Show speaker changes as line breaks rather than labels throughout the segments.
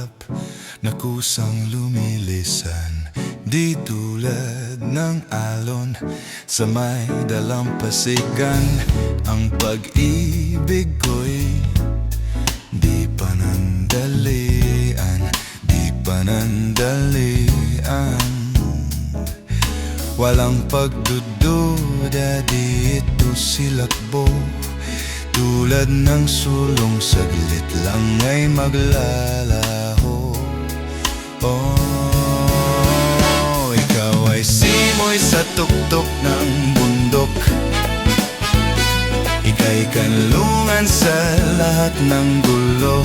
ulap na kusang lumilisan. Di tulad ng alon sa may dalampasigan. Ang pag-ibig ko'y di panandalian, di panandalian. Walang pagdududa, dito silakbo. Tulad ng sulong, saglit lang ay maglalaho. Oh, ikaw ay simoy sa tuktok ng bundok. Ika'y kanlungan sa lahat ng gulo.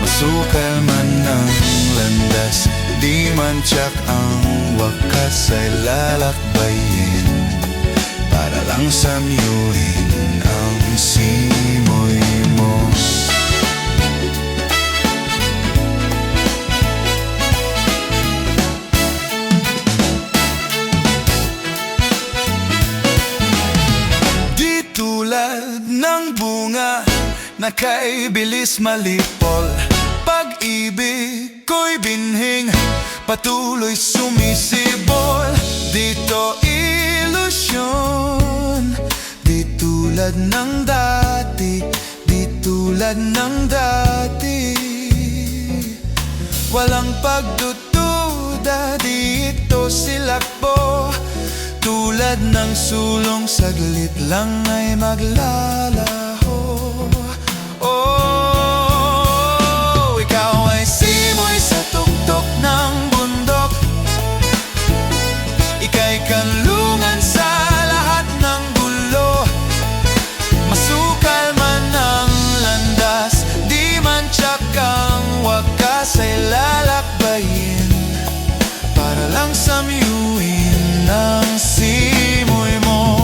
Masukal man ang landas, di man tiyak ang wakas ay lalakbayin para lang samyuhin ang simoy mo. Di tulad ng bunga na kay bilis malipol. Pag-ibig ko'y binhing, patuloy sumisibol. Dito ilusyon, di tulad ng dati, di tulad ng dati. Walang pagdududa, dito silakbo. Tulad ng sulong, saglit lang ay maglalaho. Oh, ikaw ay simoy sa tuktok ng bundok. Ika'y kanlungan sa lahat ng gulo. Masukal man ang landas, di man tiyak ang wakas ay lalakbayin para lang samyuhin ang simoy mo.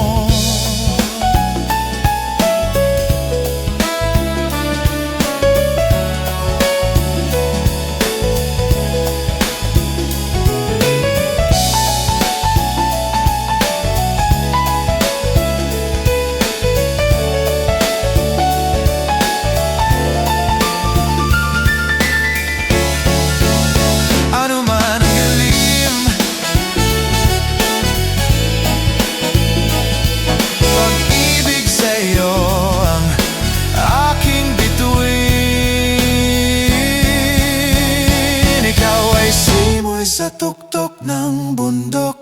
Sa tuktok ng bundok,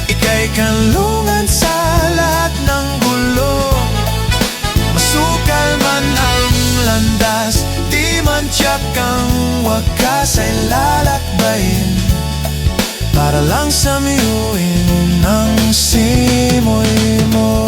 ika'y kanlungan sa lahat ng gulo. Masukal man ang landas, di man tiyak ang wakas ay lalakbayin para lang samyuhin ang simoy mo.